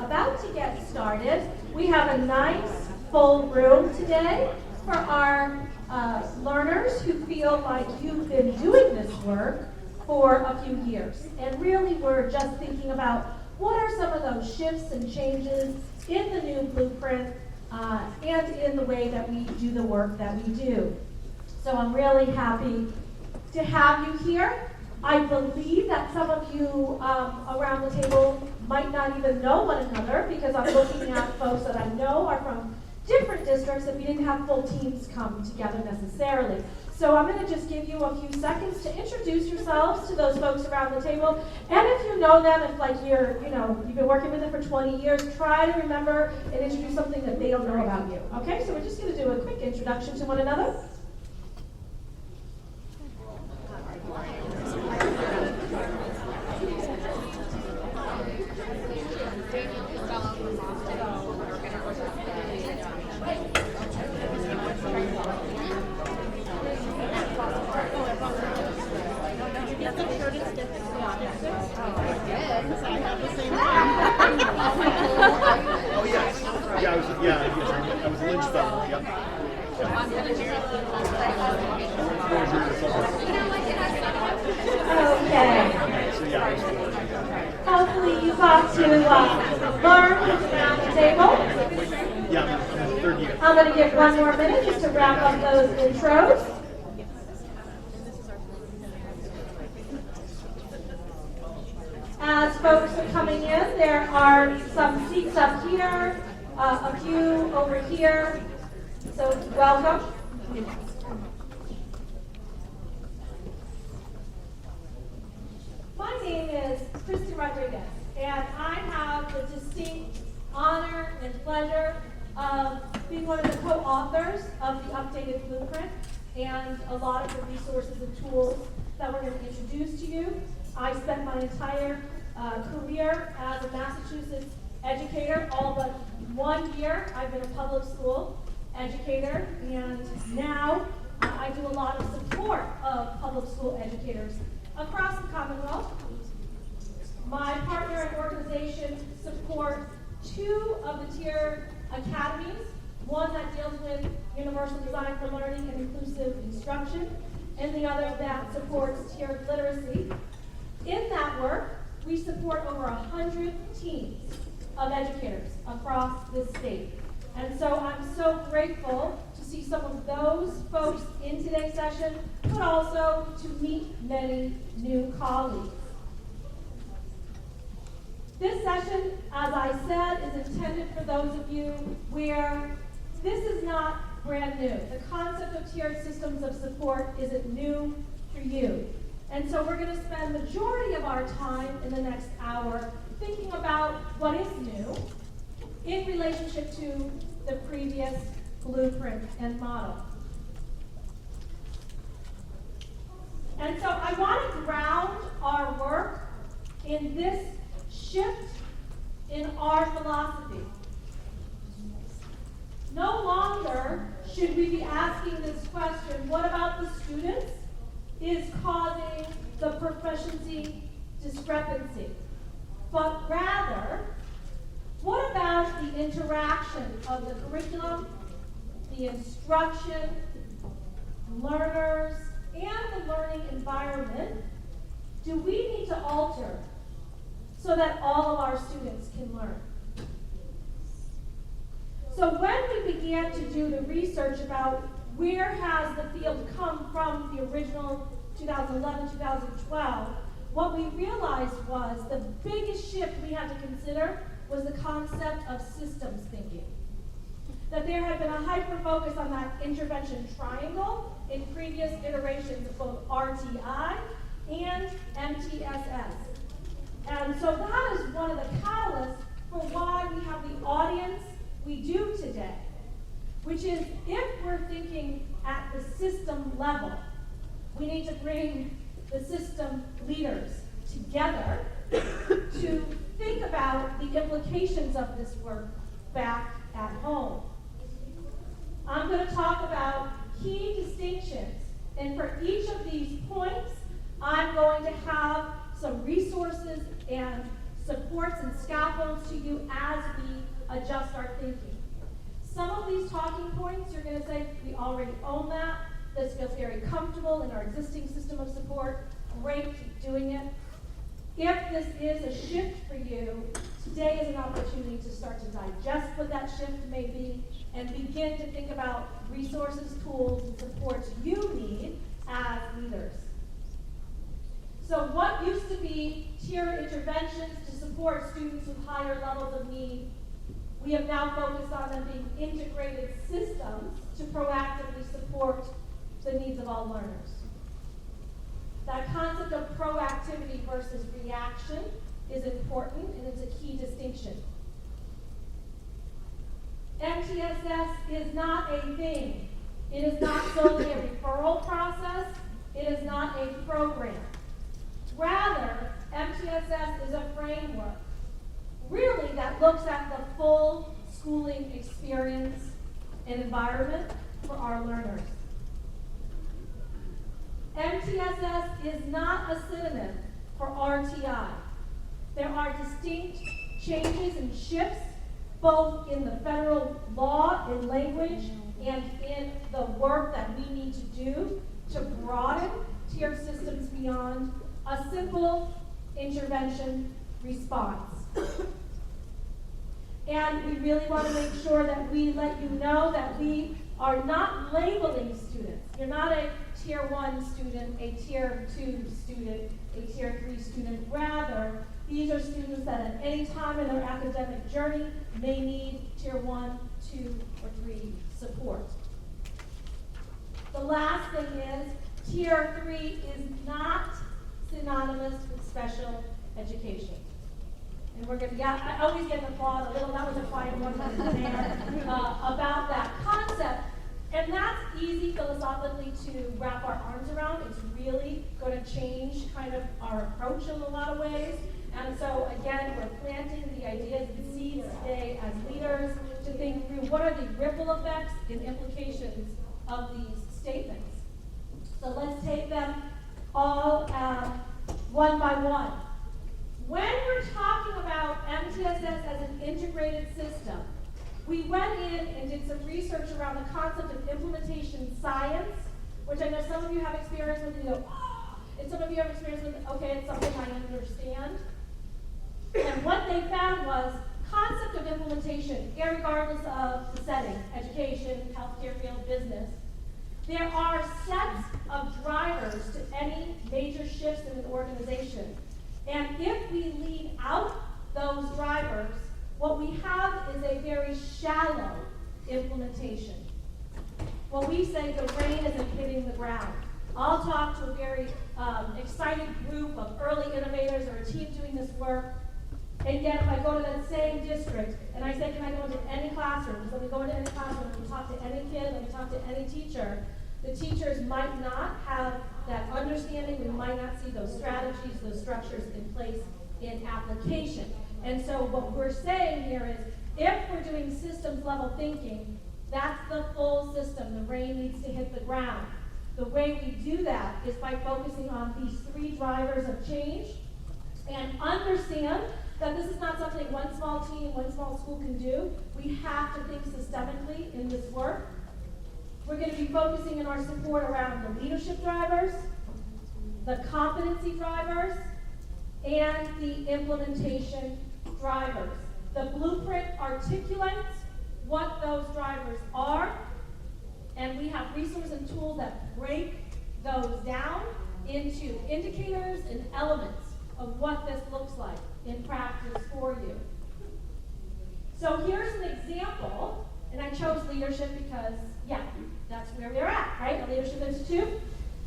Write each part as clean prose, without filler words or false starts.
about to get started. We have a nice full room today for our learners who feel like you've been doing this work for a few years. And really we're just thinking about what are some of those shifts and changes in the new blueprint and in the way that we do the work that we do. So I'm really happy to have you here. I believe that some of you around the table might not even know one another because I'm looking at folks that I know are from different districts and we didn't have full teams come together necessarily. So I'm going to just give you a few seconds to introduce yourselves to those folks around the table. And if you know them, if like you've been working with them for 20 years, try to remember and introduce something that they don't know about you. Okay, so we're just going to do a quick introduction to one another. I was a Lynch fellow. Yep. Okay. Hopefully you got to learn around the table. Yeah, I'm in the third year. I'm going to give one more minute just to wrap up those intros. As folks are coming in, there are some seats up here, a few over here, so welcome. My name is Kristan Rodriguez, and I have the distinct honor and pleasure of being one of the co-authors of the updated blueprint and a lot of the resources and tools that we're going to introduce to you. I spent my entire career as a Massachusetts educator. All but 1 year I've been a public school educator, and now I do a lot of support of public school educators across the Commonwealth. My partner and organization support 2 of the tiered academies, one that deals with universal design for learning and inclusive instruction, and the other that supports tiered literacy. In that work, we support over 100 teams of educators across this state. And so I'm so grateful to see some of those folks in today's session, but also to meet many new colleagues. This session, as I said, is intended for those of you where this is not brand new. The concept of tiered systems of support isn't new for you. And so we're going to spend the majority of our time in the next hour thinking about what is new in relationship to the previous blueprint and model. And so I want to ground our work in this shift in our philosophy. No longer should we be asking this question, what about the students is causing the proficiency discrepancy? But rather, what about the interaction of the curriculum, the instruction, learners, and the learning environment do we need to alter so that all of our students can learn? So when we began to do the research about where has the field come from the original 2011-2012, what we realized was the biggest shift we had to consider was the concept of systems thinking. That there had been a hyper-focus on that intervention triangle in previous iterations of both RTI and MTSS. And so that is one of the catalysts for why we have the audience we do today, which is if we're thinking at the system level, we need to bring the system leaders together to think about the implications of this work back at home. I'm going to talk about key distinctions, and for each of these points, I'm going to have some resources and supports and scaffolds to you as we adjust our thinking. Some of these talking points, you're going to say, we already own that. This feels very comfortable in our existing system of support. Great, keep doing it. If this is a shift for you, today is an opportunity to start to digest what that shift may be and begin to think about resources, tools, and supports you need as leaders. So what used to be tier interventions to support students with higher levels of need, we have now focused on them being integrated systems to proactively support the needs of all learners. That concept of proactivity versus reaction is important, and it's a key distinction. MTSS is not a thing. It is not solely a referral process. It is not a program. Rather, MTSS is a framework, really, that looks at the full schooling experience and environment for our learners. MTSS is not a synonym for RTI. There are distinct changes and shifts both in the federal law and language and in the work that we need to do to broaden tier systems beyond a simple intervention response. And we really want to make sure that we let you know that we are not labeling students. You're not a tier 1 student, a tier 2 student, a tier 3 student. Rather, these are students that at any time in their academic journey may need tier 1, 2, or 3 support. The last thing is, tier 3 is not synonymous with special education. And we're going to, I always get an applause, a little, that was a quiet one there, about that concept. And that's easy philosophically to wrap our arms around. It's really going to change kind of our approach in a lot of ways. And so, again, we're planting the ideas and seeds today as leaders to think through what are the ripple effects and implications of these statements. So let's take them all one by one. When we're talking about MTSS as an integrated system, we went in and did some research around the concept of implementation science, which I know some of you have experience with, and you go, oh, and some of you have experience with, okay, it's something I understand. And what they found was concept of implementation, regardless of the setting, education, healthcare field, business. There are sets of drivers to any major shifts in an organization. And if we leave out those drivers, what we have is a very shallow implementation. Well, we say the rain isn't hitting the ground. I'll talk to a very excited group of early innovators or a team doing this work. And yet, if I go to that same district and I say, can I go into any classroom? Let me go into any classroom, let me talk to any kid, let me talk to any teacher. The teachers might not have that understanding. We might not see those strategies, those structures in place in application. And so what we're saying here is, if we're doing systems level thinking, that's the full system. The rain needs to hit the ground. The way we do that is by focusing on these 3 drivers of change and understand that this is not something one small team, one small school can do. We have to think systemically in this work. We're going to be focusing in our support around the leadership drivers, the competency drivers, and the implementation drivers. The blueprint articulates what those drivers are, and we have resources and tools that break those down into indicators and elements of what this looks like in practice for you. So here's an example, and I chose leadership because, yeah, that's where we're at, right? The Leadership Institute.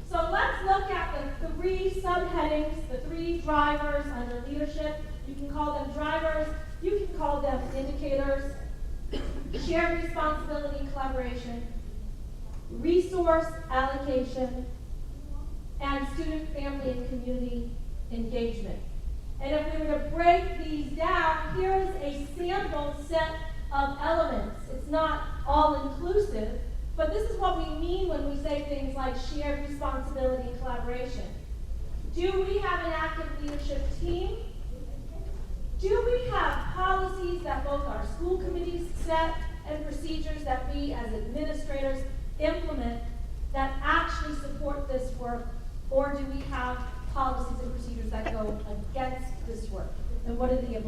So let's look at the 3 subheadings, the 3 drivers under leadership. You can call them drivers, you can call them indicators, shared responsibility and collaboration, resource allocation, and student, family, and community engagement. And if we were to break these down, here's a sample set of elements. It's not all-inclusive, but this is what we mean when we say things like shared responsibility and collaboration. Do we have an active leadership team? Do we have policy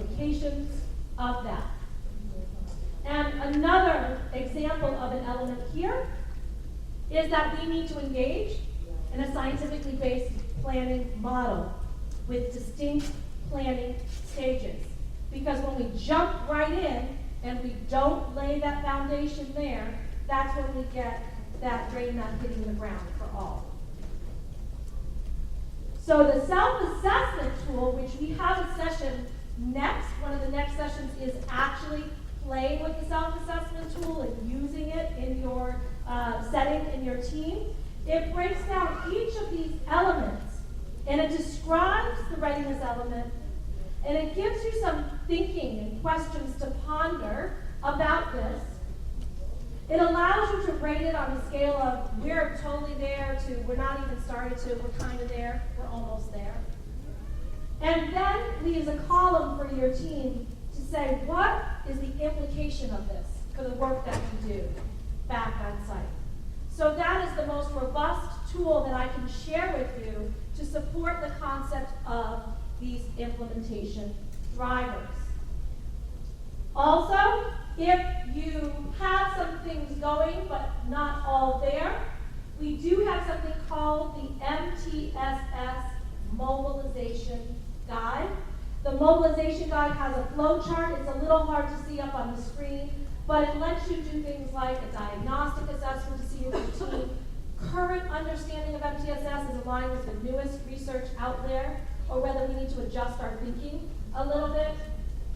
implications of that. And another example of an element here is that we need to engage in a scientifically based planning model with distinct planning stages. Because when we jump right in and we don't lay that foundation there, that's when we get that rain not hitting the ground for all. So the self-assessment tool, which we have a session next, one of the next sessions is actually playing with the self-assessment tool and using it in your setting in your team. It breaks down each of these elements and it describes the readiness element and it gives you some thinking and questions to ponder about this. It allows you to rate it on a scale of we're totally there to we're not even started to we're kind of there, we're almost there. And then leaves a column for your team to say what is the implication of this for the work that you do back on site. So that is the most robust tool that I can share with you to support the concept of these implementation drivers. Also, if you have some things going but not all there, we do have something called the MTSS mobilization guide. The mobilization guide has a flow chart. It's a little hard to see up on the screen, but it lets you do things like a diagnostic assessment to see if your team current understanding of MTSS is aligned with the newest research out there, or whether we need to adjust our thinking a little bit.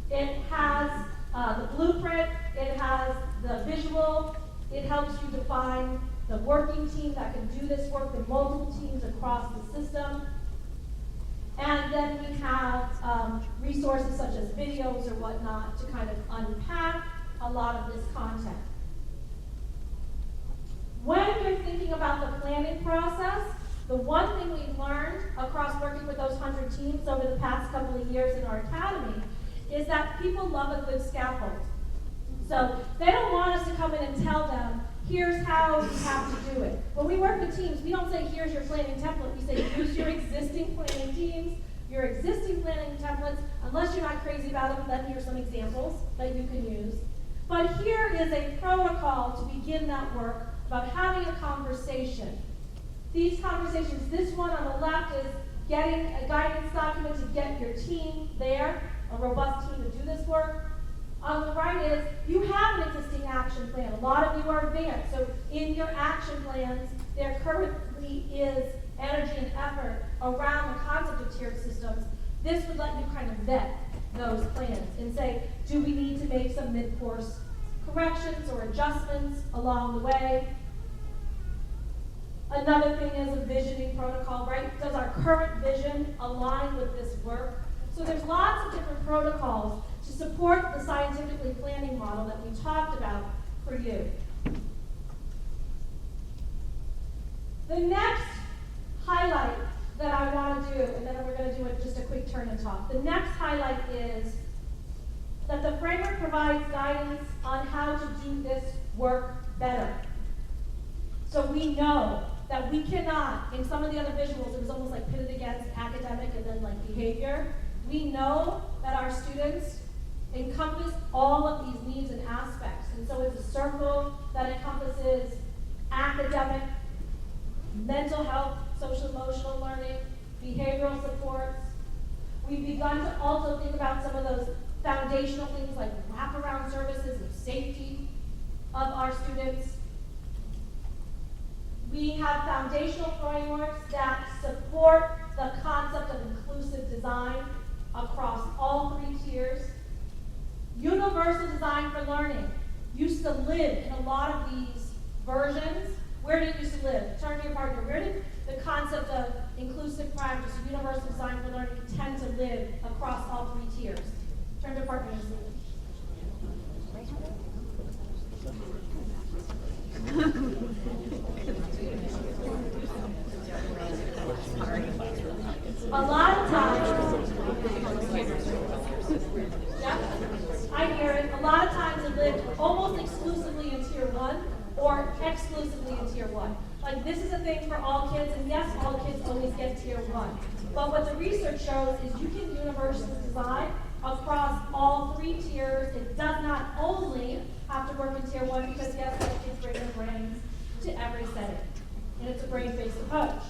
It has the blueprint, it has the visual, it helps you define the working team that can do this work, the multiple teams across the system. And then we have resources such as videos or whatnot to kind of unpack a lot of this content. When you're thinking about the planning process, the one thing we've learned across working with those 100 teams over the past couple of years in our academy is that people love a good scaffold. So they don't want us to come in and tell them, here's how you have to do it. When we work with teams, we don't say, here's your planning template. We say, use your existing planning teams, your existing planning templates. Unless you're not crazy about them, then here's some examples that you can use. But here is a protocol to begin that work about having a conversation. These conversations, this one on the left is getting a guidance document to get your team there, a robust team to do this work. On the right is, you have an existing action plan. A lot of you are advanced, so in your action plans, there currently is energy and effort around the concept of tiered systems. This would let you kind of vet those plans and say, do we need to make some mid-course corrections or adjustments along the way? Another thing is a visioning protocol, right? Does our current vision align with this work? So there's lots of different protocols to support the scientifically planning model that we talked about for you. The next highlight that I want to do, and then we're going to do just a quick turn and talk. The next highlight is that the framework provides guidance on how to do this work better. So we know that we cannot, in some of the other visuals, it was almost like pitted against academic and then like behavior. We know that our students encompass all of these needs and aspects. And so it's a circle that encompasses academic, mental health, social emotional learning, behavioral supports. We've begun to also think about some of those foundational things like wraparound services and safety of our students. We have foundational frameworks that support the concept of inclusive design across all 3 tiers. Universal design for learning used to live in a lot of these versions. Where did it used to live? Turn to your partner. Where did the concept of inclusive practice, universal design for learning tend to live across all 3 tiers? Turn to your partner and see. A lot of times, yeah, I hear it. A lot of times it lived almost exclusively in tier 1 or exclusively in tier 1. Like this is a thing for all kids, and yes, all kids always get tier 1. But what the research shows is you can universally design across 3 tiers. It does not only have to work in tier 1 because yes, kids bring their brains to every setting. And it's a brain-based approach.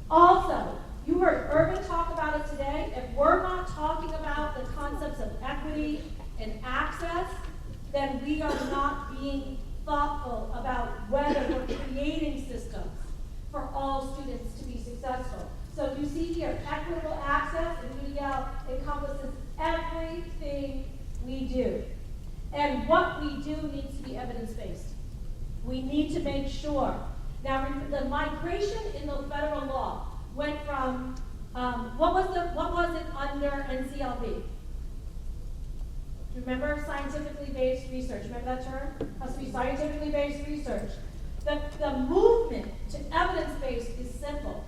Also, you heard Irvin talk about it today. If we're not talking about the concepts of equity and access, then we are not being thoughtful about whether we're creating systems for all students to be successful. So you see here, equitable access in UDL encompasses everything we do. And what we do needs to be evidence-based. We need to make sure. Now, the migration in the federal law went from, what was it under NCLB? Do you remember scientifically based research? Remember that term? It has to be scientifically based research. The movement to evidence-based is simple.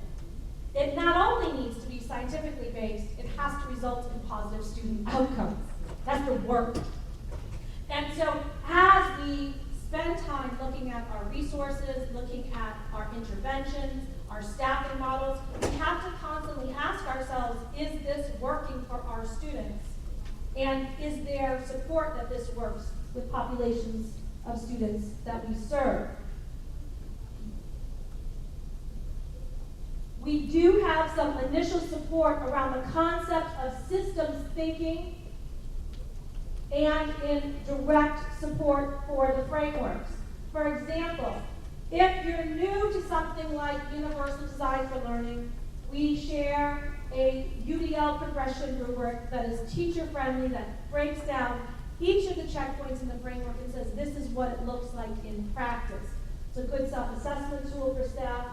It not only needs to be scientifically based, it has to result in positive student outcomes. That's the work. And so as we spend time looking at our resources, looking at our interventions, our staffing models, we have to constantly ask ourselves, is this working for our students? And is there support that this works with populations of students that we serve? We do have some initial support around the concept of systems thinking and in direct support for the frameworks. For example, if you're new to something like Universal Design for Learning, we share a UDL progression rubric that is teacher-friendly, that breaks down each of the checkpoints in the framework and says this is what it looks like in practice. It's a good self-assessment tool for staff.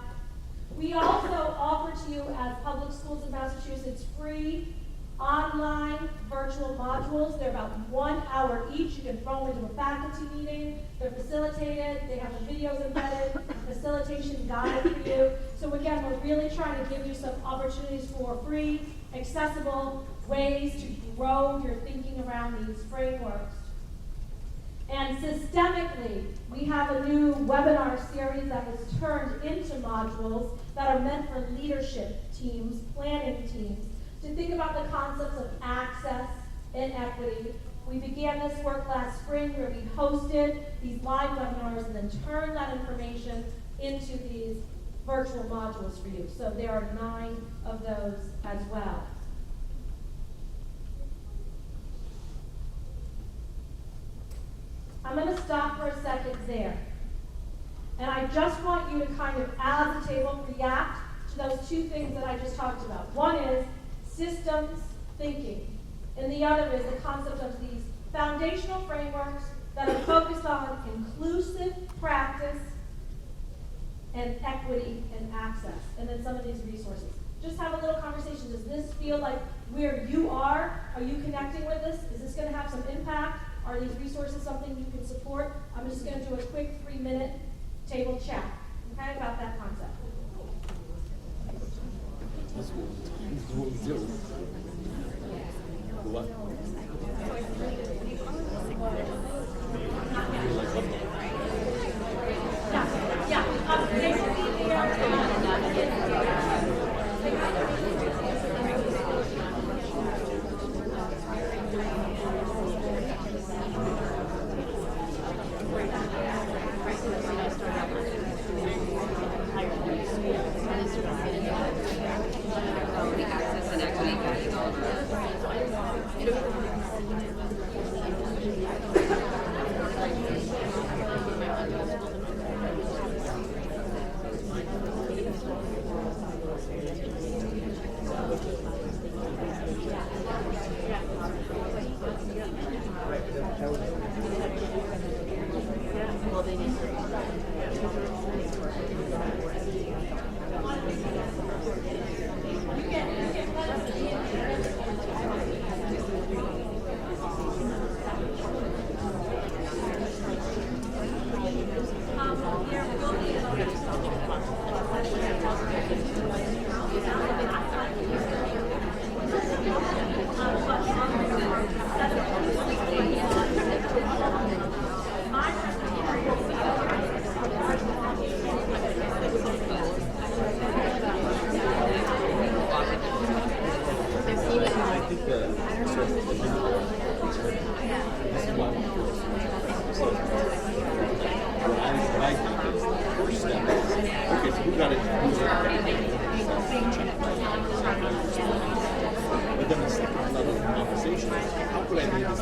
We also offer to you as public schools in Massachusetts free online virtual modules. They're about 1 hour each. You can throw them into a faculty meeting. They're facilitated. They have the videos embedded, a facilitation guide for you. So again, we're really trying to give you some opportunities for free, accessible ways to grow your thinking around these frameworks. And systemically, we have a new webinar series that was turned into modules that are meant for leadership teams, planning teams, to think about the concepts of access and equity. We began this work last spring where we hosted these live webinars and then turned that information into these virtual modules for you. So there are 9 of those as well. I'm going to stop for a second there. And I just want you to kind of, as a table, react to those 2 things that I just talked about. One is systems thinking, and the other is the concept of these foundational frameworks that are focused on inclusive practice and equity and access, and then some of these resources. Just have a little conversation. Does this feel like where you are? Are you connecting with this? Is this going to have some impact? Are these resources something you can support? I'm just going to do a quick 3-minute table chat, okay, about that concept.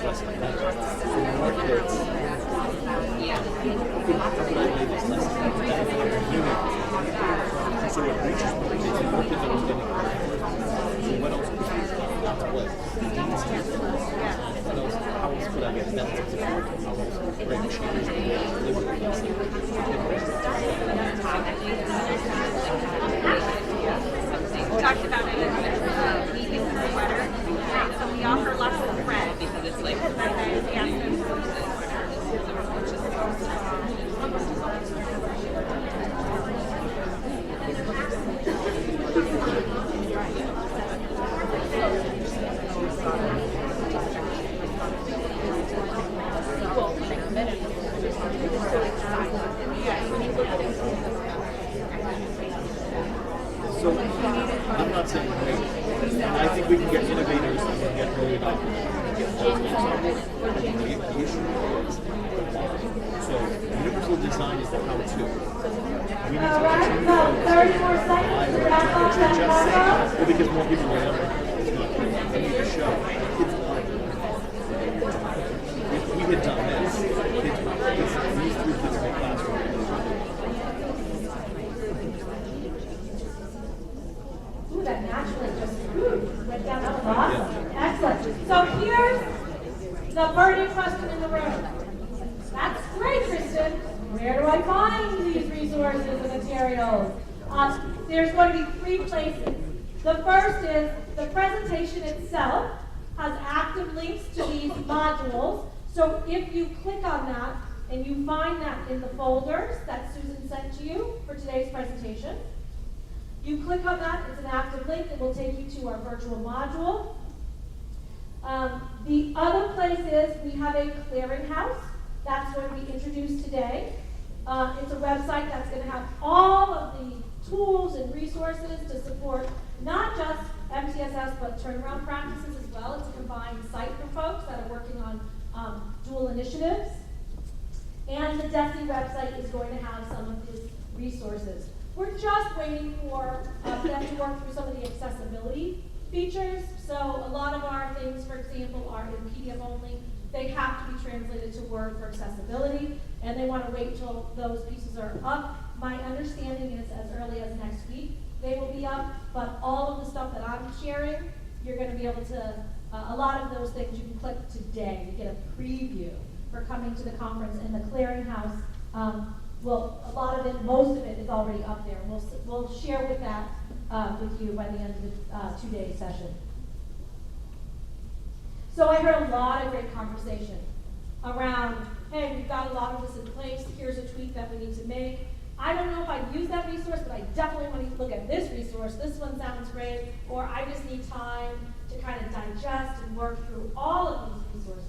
it's less like that. So more kids, this lesson that they're hearing. So it reaches more kids, and more kids are understanding. So what else could be done? That's what needs to be done. What else? How else could I get benefits of work? How else could I change the way I live with We talked about it in the meeting sweater. So we offer lots of red because it's like So I'm not saying wait. And I think we can get innovators and we can get early adopters and get those things on board. I think the issue is the why. So universal design is the how-to. We need to continue to why we're just saying well, because more people will learn. It's not true. We need to show kids want it. If we had done this, these three kids in the classroom. Ooh, that naturally just went down. That was awesome. Excellent. So here's the burning question in the room. That's great, Kristan. Where do I find these resources and materials? There's going to be 3 places. The first is the presentation itself has active links to these modules. So if you click on that and you find that in the folders that Susan sent to you for today's presentation, you click on that, it's an active link that will take you to our virtual module. The other place is we have a clearinghouse that's going to be introduced today. It's a website that's going to have all of the tools and resources to support not just MTSS but turnaround practices as well. It's a combined site for folks that are working on dual initiatives. And the DESE website is going to have some of these resources. We're just waiting for them to work through some of the accessibility features. So a lot of our things, for example, are in PDF only. They have to be translated to Word for accessibility, and they want to wait till those pieces are up. My understanding is as early as next week they will be up, but all of the stuff that I'm sharing, you're going to be able to, a lot of those things you can click today to get a preview for coming to the conference, and the clearinghouse, well, a lot of it, most of it is already up there. We'll share with that with you by the end of the 2-day session. So I heard a lot of great conversation around, hey, we've got a lot of this in place, here's a tweak that we need to make. I don't know if I'd use that resource, but I definitely want to look at this resource. This one sounds great, or I just need time to kind of digest and work through all of these resources.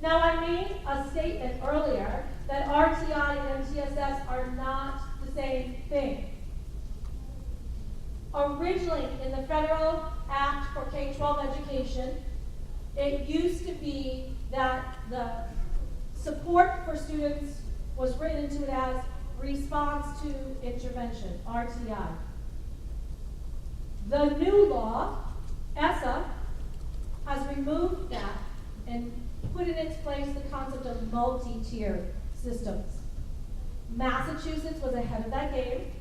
Now, I made a statement earlier that RTI and MTSS are not the same thing. Originally, in the Federal Act for K-12 education, it used to be that the support for students was written into it as response to intervention, RTI. The new law, ESSA, has removed that and put in its place the concept of multi-tiered systems. Massachusetts was ahead of that game,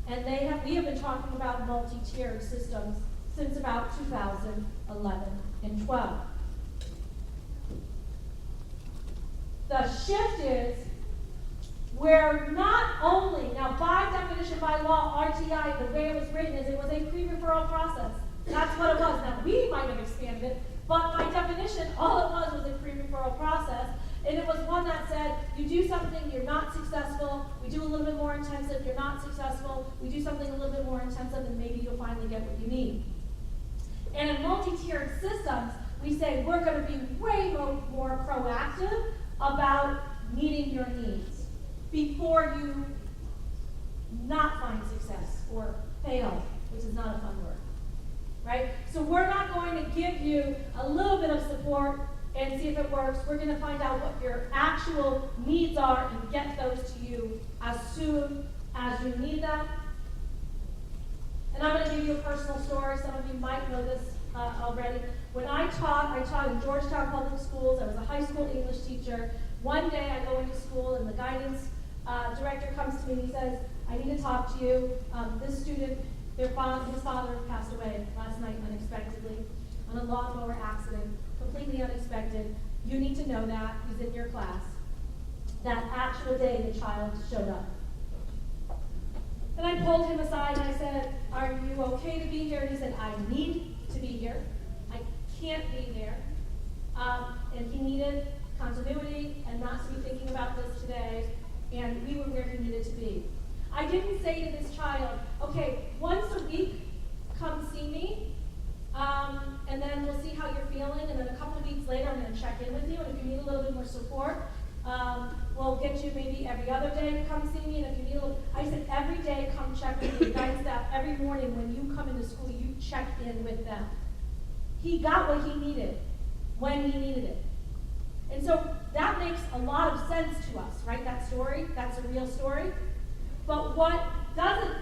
and we have been talking about multi-tiered systems since about 2011 and 12. The shift is where not only, now by definition, by law, RTI, the way it was written is it was a pre-referral process. That's what it was. Now we might have expanded it, but by definition, all it was a pre-referral process. And it was one that said, you do something, you're not successful, we do a little bit more intensive, you're not successful, we do something a little bit more intensive, and maybe you'll finally get what you need. And in multi-tiered systems, we say we're going to be way more proactive about meeting your needs before you not find success or fail, which is not a fun word, right? So we're not going to give you a little bit of support and see if it works. We're going to find out what your actual needs are and get those to you as soon as you need them. And I'm going to give you a personal story. Some of you might know this already. when I taught in Georgetown Public Schools. I was a high school English teacher. One day I go into school and the guidance director comes to me and he says, I need to talk to you. This student, his father passed away last night unexpectedly on a lawnmower accident, completely unexpected. You need to know that. He's in your class. That actual day the child showed up. And I pulled him aside and I said, are you okay to be here? And he said, I need to be here. I can't be there. And he needed continuity and not to be thinking about this today. And we were where he needed to be. I didn't say to this child, okay, once a week, come see me, and then we'll see how you're feeling, and then a couple of weeks later, I'm going to check in with you, and if you need a little bit more support, we'll get you maybe every other day to come see me, and if you need a little, I said every day, come check with me, guidance staff, every morning when you come into school, you check in with them. He got what he needed, when he needed it. And so that makes a lot of sense to us, right? That story, that's a real story. But what doesn't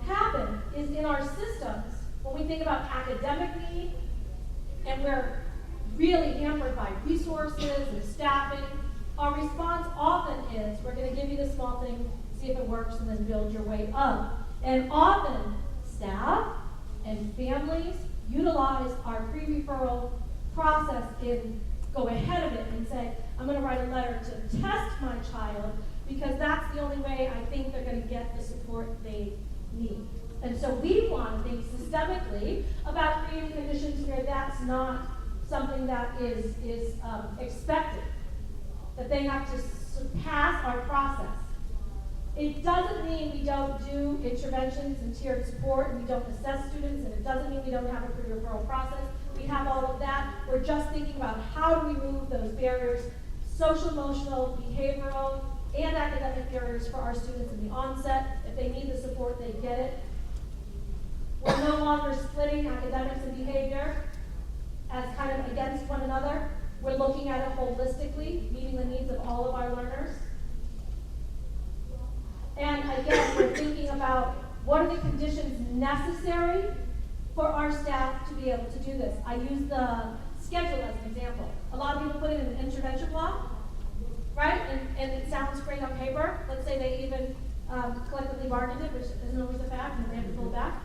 happen is in our systems, when we think about academic need, and we're really hampered by resources and staffing, our response often is, we're going to give you this small thing, see if it works, and then build your way up. And often, staff and families utilize our pre-referral process and go ahead of it and say, I'm going to write a letter to test my child because that's the only way I think they're going to get the support they need. And so we want to think systemically about creating conditions where that's not something that is expected, that they have to surpass our process. It doesn't mean we don't do interventions and tiered support and we don't assess students, and it doesn't mean we don't have a pre-referral process. We have all of that. We're just thinking about how do we remove those barriers, social, emotional, behavioral, and academic barriers for our students in the onset. If they need the support, they get it. We're no longer splitting academics and behavior as kind of against one another. We're looking at it holistically, meeting the needs of all of our learners. And again, we're thinking about what are the conditions necessary for our staff to be able to do this. I use the schedule as an example. A lot of people put in an intervention block, right? And it sounds great on paper. Let's say they even collectively bargained it, which isn't always a fact, and they have to pull it back.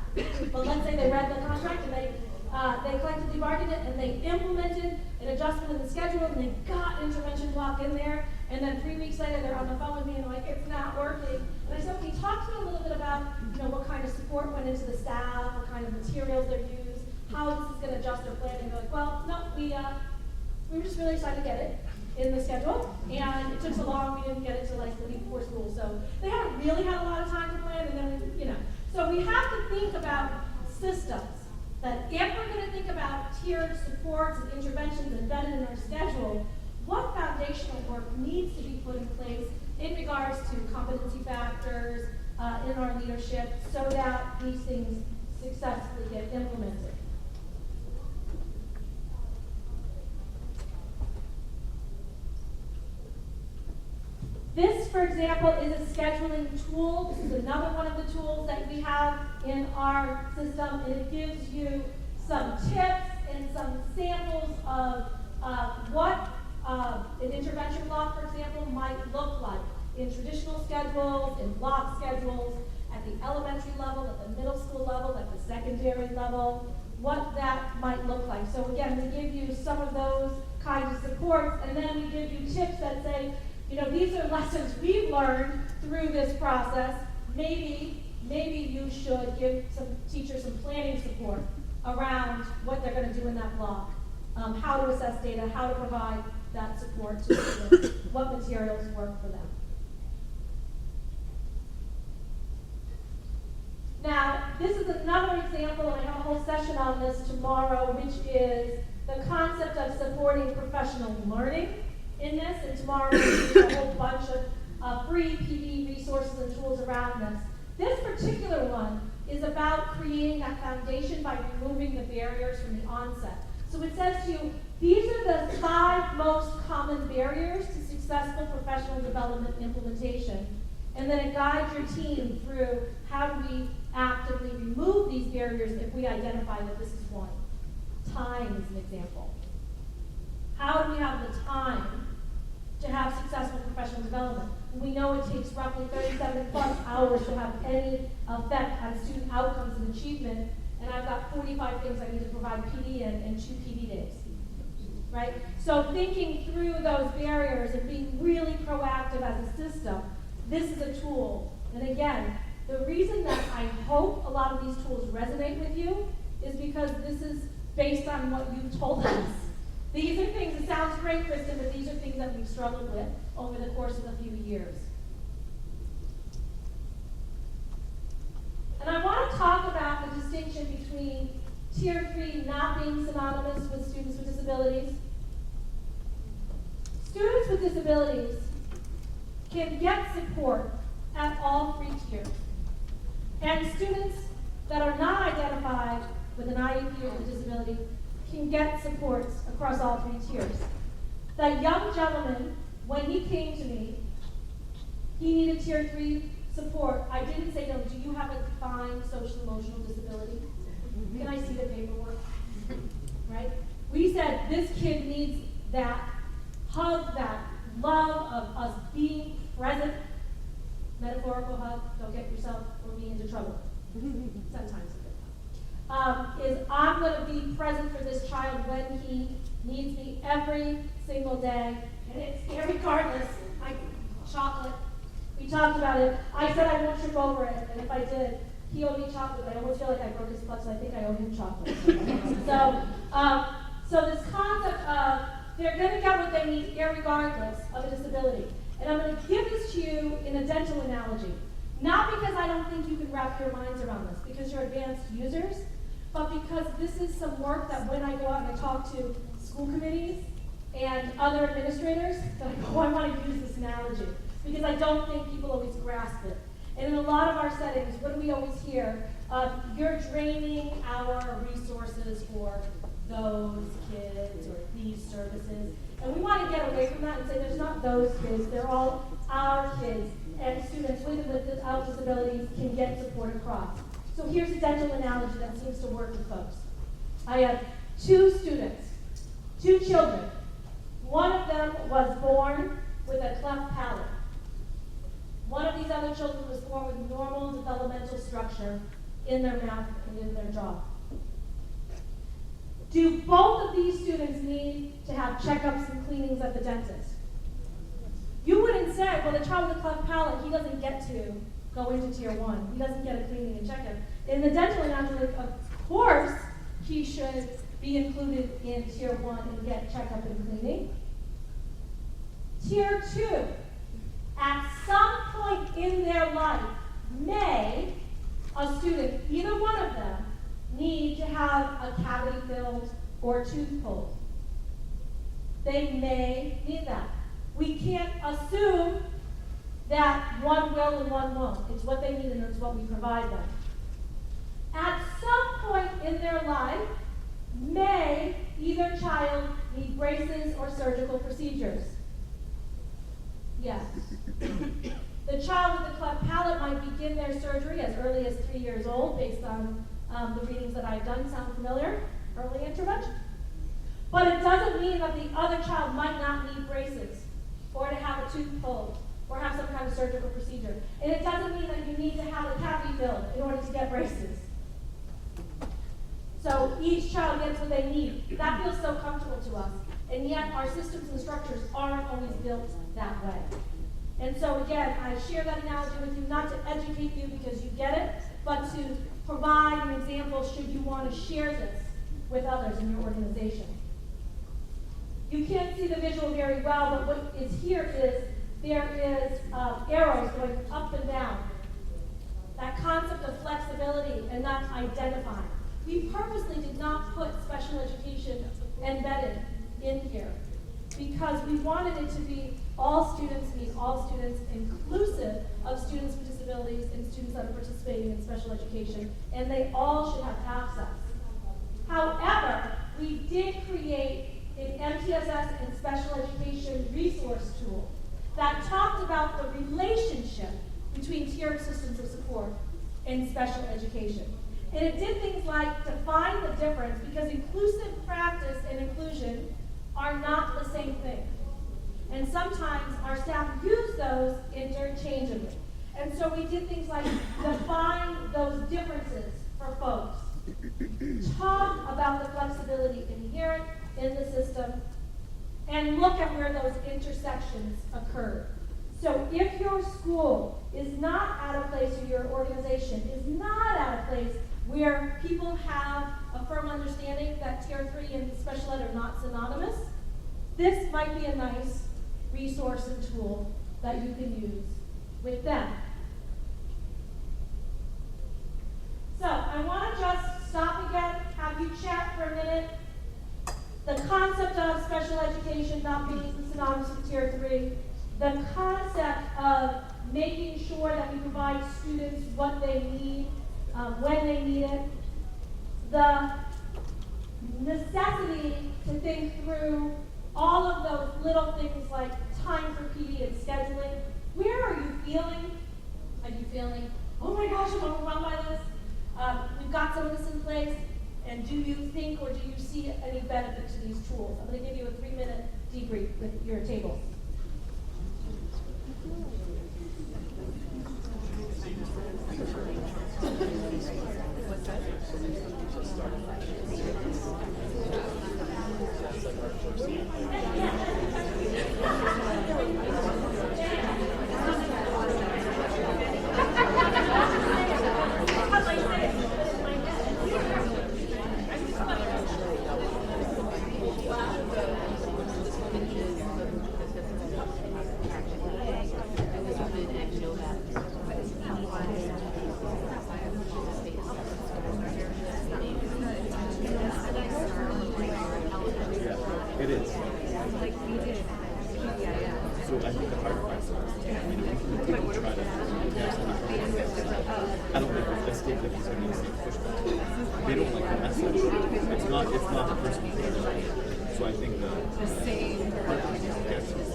But let's say they read the contract and they collectively bargained it and they implemented an adjustment in the schedule and they got intervention block in there. And then 3 weeks later, they're on the phone with me and like, it's not working. And I said, okay, talk to me a little bit about, what kind of support went into the staff, what kind of materials they're used, how this is going to adjust their plan. And they're like, well, no, we were just really excited to get it in the schedule, and it took so long we didn't get it till like the week before school. So they haven't really had a lot of time to plan, and then So we have to think about systems. That if we're going to think about tiered supports and interventions embedded in our schedule, what foundational work needs to be put in place in regards to competency factors in our leadership so that these things successfully get implemented. This, for example, is a scheduling tool. This is another one of the tools that we have in our system, and it gives you some tips and some samples of what an intervention block, for example, might look like in traditional schedules, in block schedules, at the elementary level, at the middle school level, at the secondary level, what that might look like. So again, we give you some of those kinds of supports, and then we give you tips that say, these are lessons we've learned through this process. Maybe you should give some teachers some planning support around what they're going to do in that block, how to assess data, how to provide that support to students, what materials work for them. Now, this is another example, and I have a whole session on this tomorrow, which is the concept of supporting professional learning in this, and tomorrow we'll do a whole bunch of free PD resources and tools around this. This particular one is about creating that foundation by removing the barriers from the onset. So it says to you, these are the 5 most common barriers to successful professional development implementation. And then it guides your team through how do we actively remove these barriers if we identify that this is one. time is an example. How do we have the time to have successful professional development? We know it takes roughly 37 plus hours to have any effect on student outcomes and achievement, and I've got 45 things I need to provide PD in and 2 PD days, right? So thinking through those barriers and being really proactive as a system, this is a tool. And again, the reason that I hope a lot of these tools resonate with you is because this is based on what you've told us. These are things, it sounds great, Kristan, but these are things that we've struggled with over the course of a few years. And I want to talk about the distinction between Tier 3 not being synonymous with students with disabilities. Students with disabilities can get support at all 3 tiers. And students that are not identified with an IEP or a disability can get supports across all 3 tiers. The young gentleman, when he came to me, he needed Tier 3 support. I didn't say, no, do you have a defined social emotional disability? Can I see the paperwork? Right? We said, this kid needs that hug, that love of us being present. Metaphorical hug, don't get yourself or me into trouble. Sometimes. Is I'm going to be present for this child when he needs me every single day, and it's irregardless. Chocolate. We talked about it. I said I won't trip over it, and if I did, he owed me chocolate. I almost feel like I broke his clutch, so I think I owe him chocolate. So this concept of they're going to get what they need irregardless of a disability. And I'm going to give this to you in a dental analogy. Not because I don't think you can wrap your minds around this, because you're advanced users, but because this is some work that when I go out and I talk to school committees and other administrators, that I go, I want to use this analogy, because I don't think people always grasp it. And in a lot of our settings, what do we always hear? You're draining our resources for those kids or these services. And we want to get away from that and say there's not those kids, they're all our kids, and students with and without disabilities can get support across. So here's a dental analogy that seems to work with folks. I have 2 students, 2 children. One of them was born with a cleft palate. One of these other children was born with normal developmental structure in their mouth and in their jaw. Do both of these students need to have checkups and cleanings at the dentist? You wouldn't say, well, the child with a cleft palate, he doesn't get to go into Tier 1. He doesn't get a cleaning and checkup. In the dental analogy, of course, he should be included in Tier 1 and get checkup and cleaning. Tier 2, at some point in their life, may a student, either one of them, need to have a cavity filled or tooth pulled. They may need that. We can't assume that one will and one won't. It's what they need and it's what we provide them. At some point in their life, may either child need braces or surgical procedures? Yes. The child with the cleft palate might begin their surgery as early as 3 years old based on the readings that I've done. Sound familiar? Early intervention. But it doesn't mean that the other child might not need braces or to have a tooth pulled or have some kind of surgical procedure. And it doesn't mean that you need to have a cavity filled in order to get braces. So each child gets what they need. That feels so comfortable to us. And yet our systems and structures aren't always built that way. And so again, I share that analogy with you, not to educate you because you get it, but to provide an example should you want to share this with others in your organization. You can't see the visual very well, but what is here is there is arrows going up and down. That concept of flexibility and not identifying. We purposely did not put special education embedded in here because we wanted it to be all students mean all students, inclusive of students with disabilities and students that are participating in special education, and they all should have access. However, we did create an MTSS and special education resource tool that talked about the relationship between tiered systems of support and special education. And it did things like define the difference, because inclusive practice and inclusion are not the same thing. And sometimes our staff use those interchangeably. And so we did things like define those differences for folks, talk about the flexibility inherent in the system, and look at where those intersections occurred. So if your school is not at a place, or your organization is not at a place where people have a firm understanding that Tier 3 and special ed are not synonymous, this might be a nice resource and tool that you can use with them. So I want to just stop again, have you chat for a minute. The concept of special education not being synonymous with Tier 3, the concept of making sure that we provide students what they need, when they need it, the necessity to think through all of those little things like time for PD and scheduling. Where are you feeling? Are you feeling, oh my gosh, I'm overwhelmed by this? We've got some of this in place, and do you think or do you see any benefit to these tools? I'm going to give you a 3-minute debrief with your tables. It is. So I think the hard part is, people try to, I don't think the state that is going to see pushback. They don't like the message. It's not the person thing. So I think the part that we need to get to is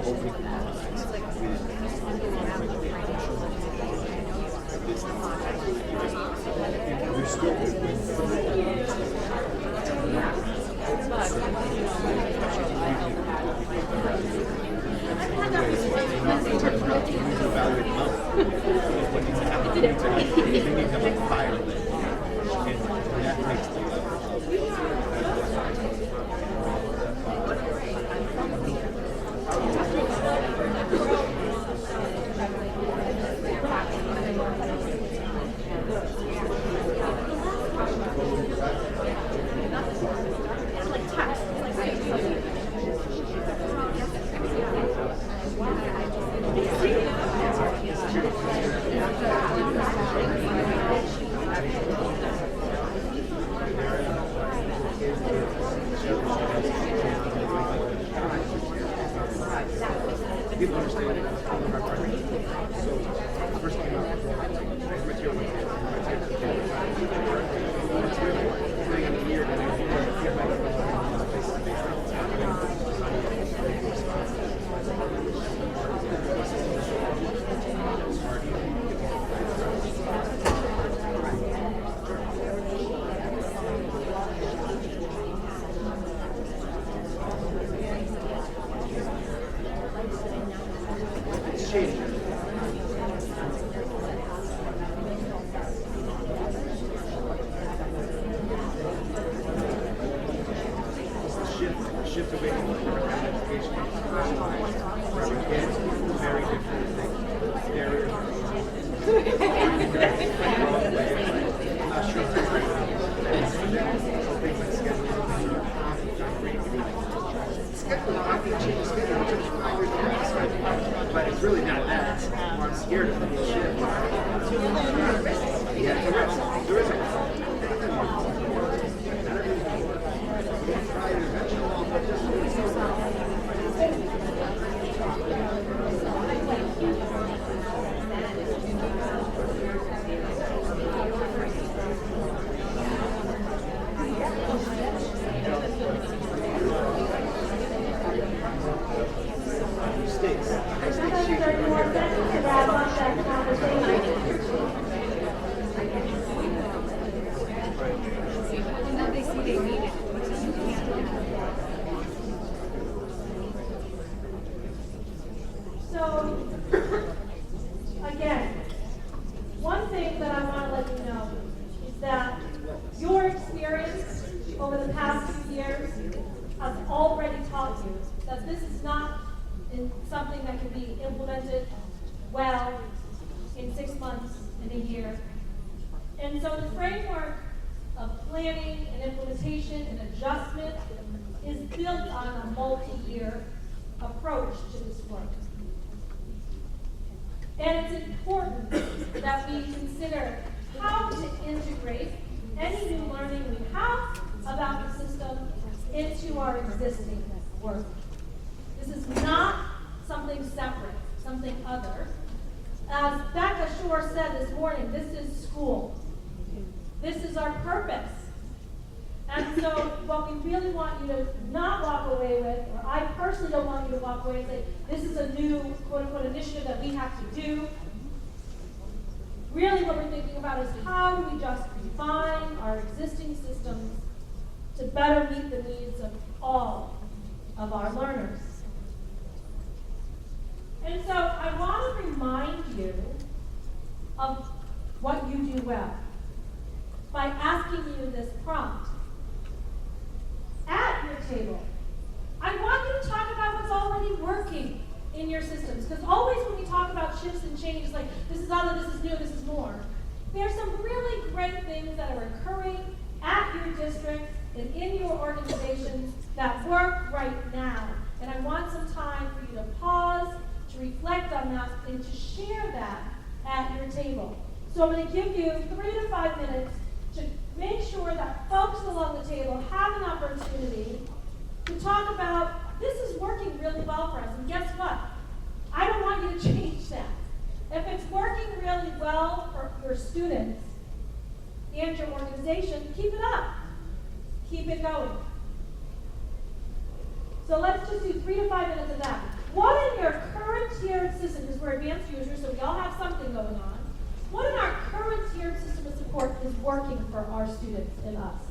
opening the eyes with we're still people understand it. So first thing shift away from education for every kid, very different things. I'm not sure if it's right now. Things like scheduling. But it's really not that. I'm scared of the shift. Yeah, there is a this is not something that can be implemented well in 6 months, in a year. And so the framework of planning and implementation and adjustment is built on a multi-year approach to this work. And it's important that we consider how to integrate any new learning we have about the system into our existing work. This is not something separate, something other. As Becca Shore said this morning, this is school. This is our purpose. And so what we really want you to not walk away with, or I personally don't want you to walk away and say, this is a new quote-unquote initiative that we have to do. Really what we're thinking about is how do we just refine our existing systems to better meet the needs of all of our learners. And so I want to remind you of what you do well by asking you this prompt. At your table, I want you to talk about what's already working in your systems. Because always when we talk about shifts and changes, like this is other, this is new, this is more, there's some really great things that are occurring at your district and in your organizations that work right now. And I want some time for you to pause, to reflect on that, and to share that at your table. So I'm going to give you 3 to 5 minutes to make sure that folks along the table have an opportunity to talk about, this is working really well for us, and guess what? I don't want you to change that. If it's working really well for your students and your organization, keep it up. Keep it going. So let's just do 3 to 5 minutes of that. What in your current tiered system, because we're advanced users, so we all have something going on, what in our current tiered system of support is working for our students and us?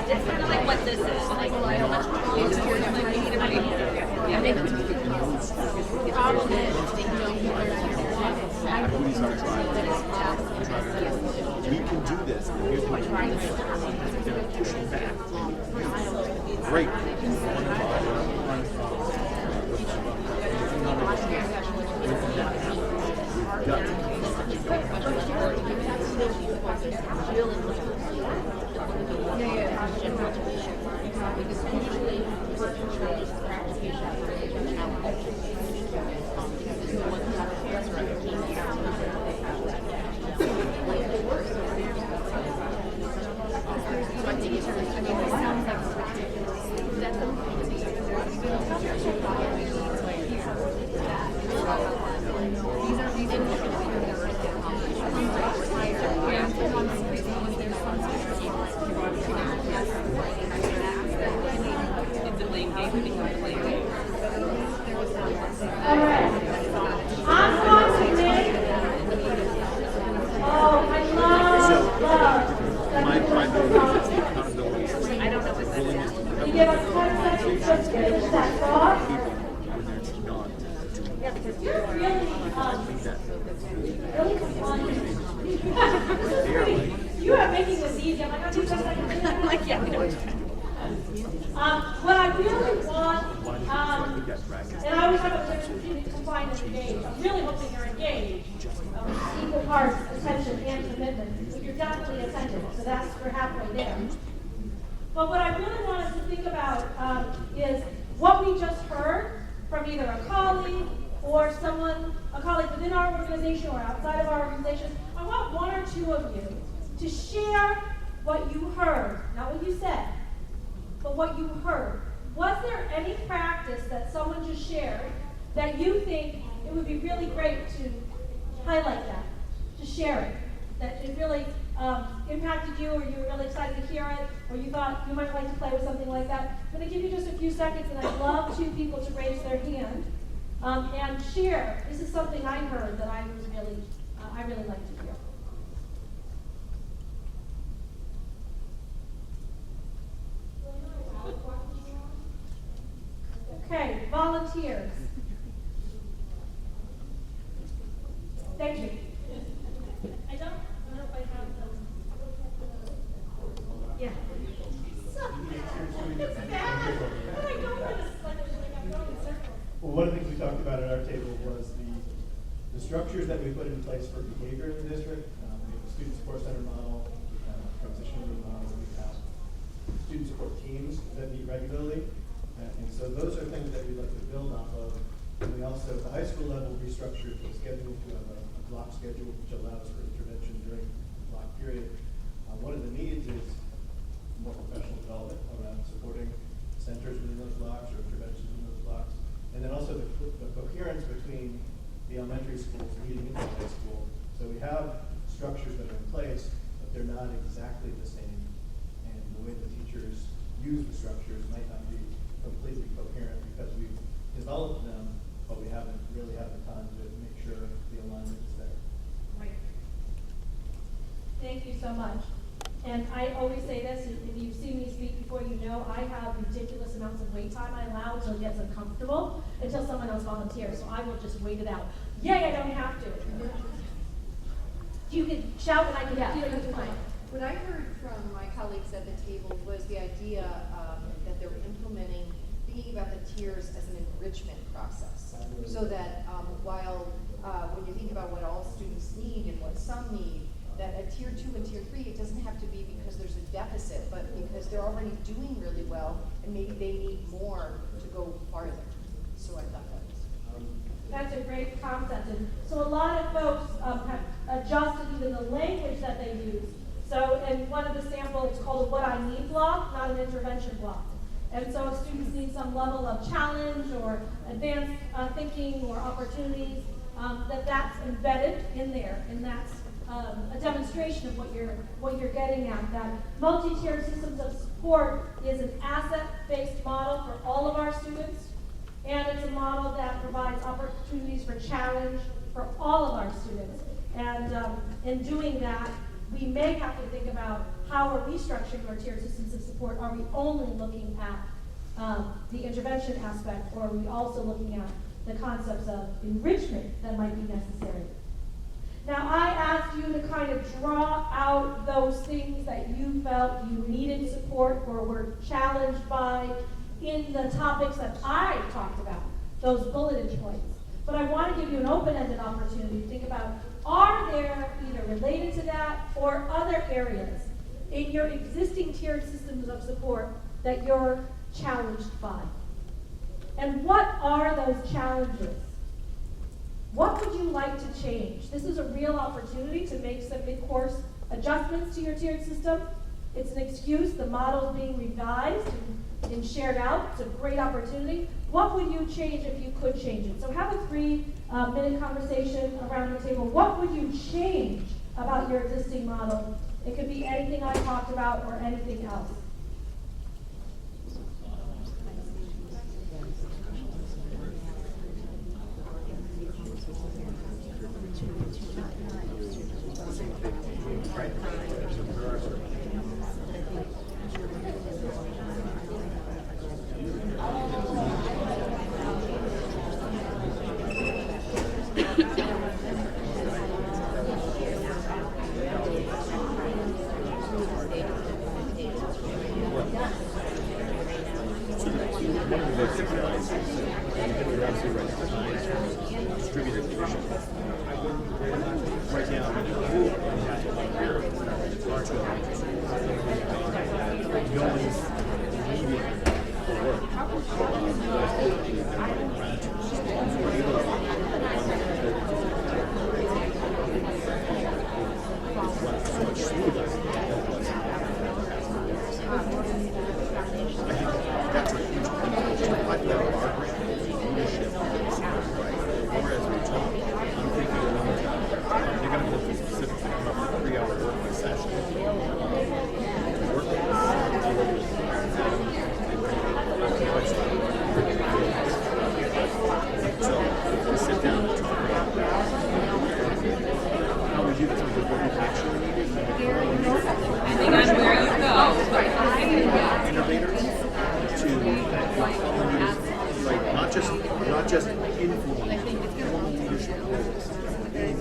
It's kind of like what this is. Like, the problem is they don't we can do this. Here's my they're pushing back. Great. You're really, really compliant. You are making this easy. I'm like, oh, I'm like, yeah. What I really want, and I always have a difference between compliant and engaged. I'm really hoping you're engaged. Equal parts, attention and commitment. But you're definitely attentive, so we're halfway there. But what I really want us to think about is what we just heard from either a colleague or a colleague within our organization or outside of our organization. I want one or two of you to share what you heard, not what you said, but what you heard. Was there any practice that someone just shared that you think it would be really great to highlight that, to share it, that it really impacted you, or you were really excited to hear it, or you thought you might like to play with something like that? I'm going to give you just a few seconds, and I'd love two people to raise their hand and share. This is something I heard that I really like to hear. Okay, volunteers. Thank you. I don't know if I have them. Yeah. It's bad. But I go for this, like I'm going in circles. Well, one of the things we talked about at our table was the structures that we put in place for behavior in the district. We have a student support center model, transition room model, we have student support teams that meet regularly. And so those are things that we'd like to build off of. And we also, at the high school level, restructured the schedule to have a block schedule, which allows for intervention during the block period. One of the needs is more professional development around supporting centers within those blocks or interventions in those blocks. And then also the coherence between the elementary schools leading into high school. So we have structures that are in place, but they're not exactly the same. And the way the teachers use the structures might not be completely coherent because we've developed them, but we haven't really had the time to make sure the alignment is there. Right. Thank you so much. And I always say this, if you've seen me speak before, you know I have ridiculous amounts of wait time I allow until it gets uncomfortable, until someone else volunteers. So I will just wait it out. Yay, I don't have to. You can shout and I can feel you fine. What I heard from my colleagues at the table was the idea that they were implementing, thinking about the tiers as an enrichment process. So that while when you think about what all students need and what some need, that at tier 2 and tier 3, it doesn't have to be because there's a deficit, but because they're already doing really well and maybe they need more to go farther. So I thought that was. That's a great concept. And so a lot of folks have adjusted even the language that they use. So in one of the samples, it's called a what I need block, not an intervention block. And so if students need some level of challenge or advanced thinking or opportunities, that's embedded in there, and that's a demonstration of what you're getting at. That multi-tiered systems of support is an asset-based model for all of our students, and it's a model that provides opportunities for challenge for all of our students. And in doing that, we may have to think about how are we structuring our tiered systems of support. Are we only looking at the intervention aspect, or are we also looking at the concepts of enrichment that might be necessary? Now, I asked you to kind of draw out those things that you felt you needed support or were challenged by in the topics that I talked about, those bulleted points. But I want to give you an open-ended opportunity to think about, are there either related to that or other areas in your existing tiered systems of support that you're challenged by? And what are those challenges? What would you like to change? This is a real opportunity to make some mid-course adjustments to your tiered system. It's an excuse. The model is being revised and shared out. It's a great opportunity. What would you change if you could change it? So have a 3-minute conversation around the table. What would you change about your existing model? It could be anything I talked about or anything else. formal leadership roles in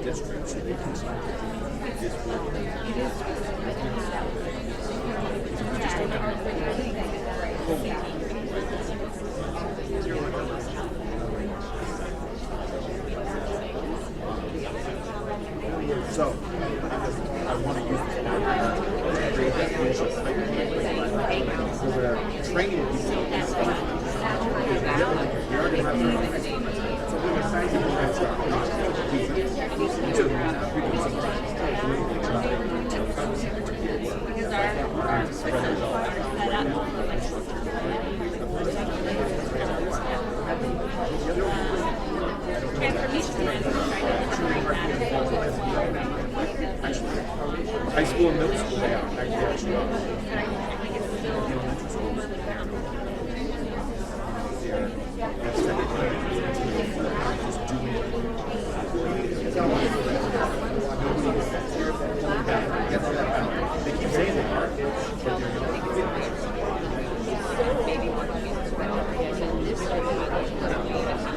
districts so they can start to do this work. So, I want to use this to create that leadership pipeline. So we're training people. We already have some. So we're excited to get started. High school and middle school, they are. Actually, they keep saying they are, but they're not.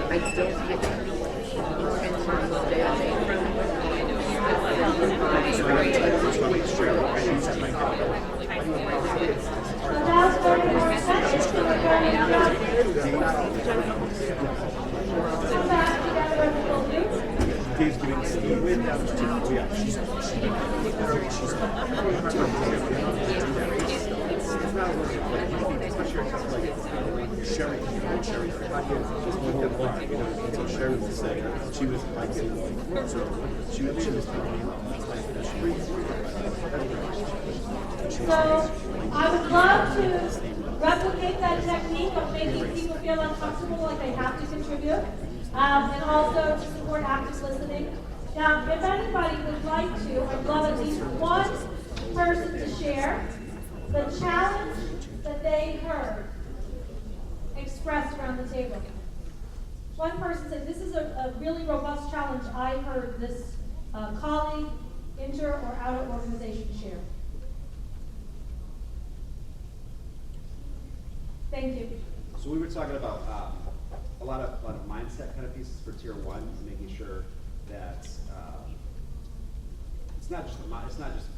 I don't think in terms of Dave's doing ski with them. Oh yeah, she's Sherry, so Sherry was saying she was like, so she was telling me about last night that So I would love to replicate that technique of making people feel uncomfortable like they have to contribute, and also to support active listening. Now, if anybody would like to, I'd love at least one person to share the challenge that they heard expressed around the table. One person said, this is a really robust challenge I heard this colleague, inter or outer organization share. Thank you. So we were talking about a lot of mindset kind of pieces for tier 1, making sure that it's not just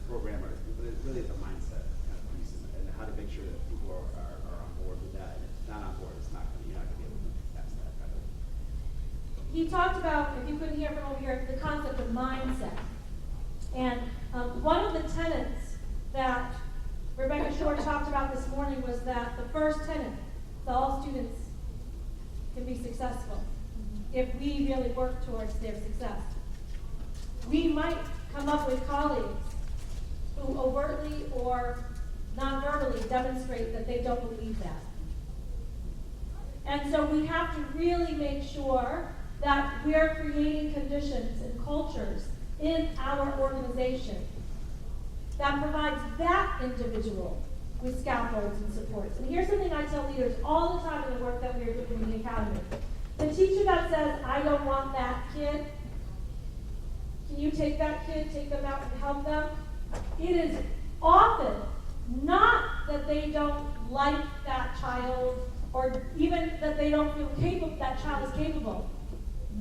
programmer, but it's really the mindset kind of piece, and how to make sure that people are on board with that. And if it's not on board, you're not going to be able to move past that kind of. He talked about, if you couldn't hear from over here, the concept of mindset. And one of the tenets that Rebecca Shore talked about this morning was that the first tenet, that all students can be successful if we really work towards their success. We might come up with colleagues who overtly or non-verbally demonstrate that they don't believe that. And so we have to really make sure that we're creating conditions and cultures in our organization that provides that individual with scaffolds and supports. And here's something I tell leaders all the time in the work that we are doing in the academy. The teacher that says, I don't want that kid, can you take that kid, take them out and help them? It is often not that they don't like that child or even that they don't feel capable, that child is capable.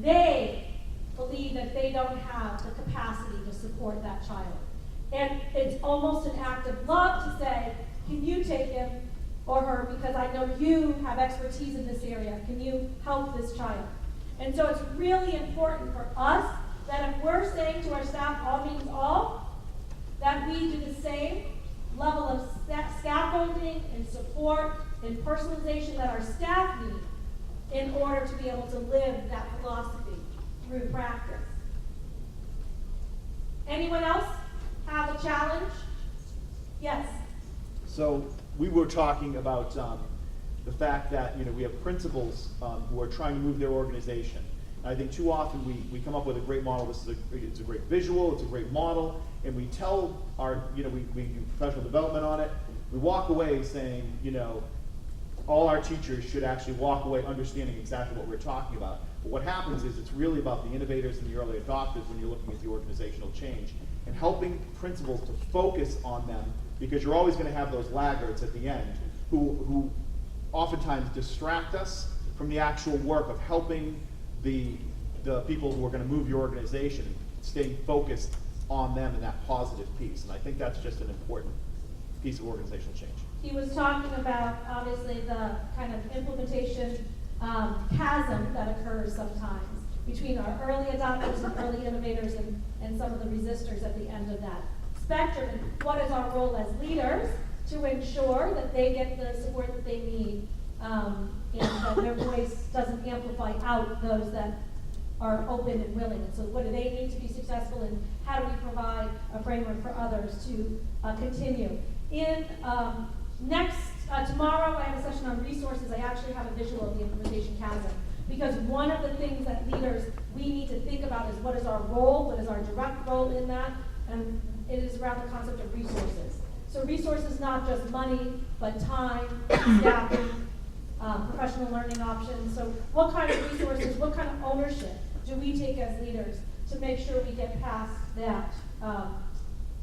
They believe that they don't have the capacity to support that child. And it's almost an act of love to say, can you take him or her because I know you have expertise in this area. Can you help this child? And so it's really important for us that if we're saying to our staff, all means all, that we do the same level of scaffolding and support and personalization that our staff need in order to be able to live that philosophy through practice. Anyone else have a challenge? Yes. So we were talking about the fact that we have principals who are trying to move their organization. And I think too often we come up with a great model. It's a great visual. It's a great model, and we tell our we do professional development on it. We walk away saying all our teachers should actually walk away understanding exactly what we're talking about. But what happens is it's really about the innovators and the early adopters when you're looking at the organizational change and helping principals to focus on them, because you're always going to have those laggards at the end who oftentimes distract us from the actual work of helping the people who are going to move your organization, staying focused on them and that positive piece. And I think that's just an important piece of organizational change. He was talking about, obviously, the kind of implementation chasm that occurs sometimes between our early adopters and early innovators and some of the resistors at the end of that spectrum. And what is our role as leaders to ensure that they get the support that they need, and that their voice doesn't amplify out those that are open and willing. And so what do they need to be successful, and how do we provide a framework for others to continue? Tomorrow I have a session on resources. I actually have a visual of the implementation chasm, because one of the things that leaders, we need to think about is what is our role, what is our direct role in that, and it is around the concept of resources. So resources, not just money, but time, staffing, professional learning options. So what kind of resources, what kind of ownership do we take as leaders to make sure we get past that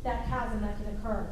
chasm that can occur?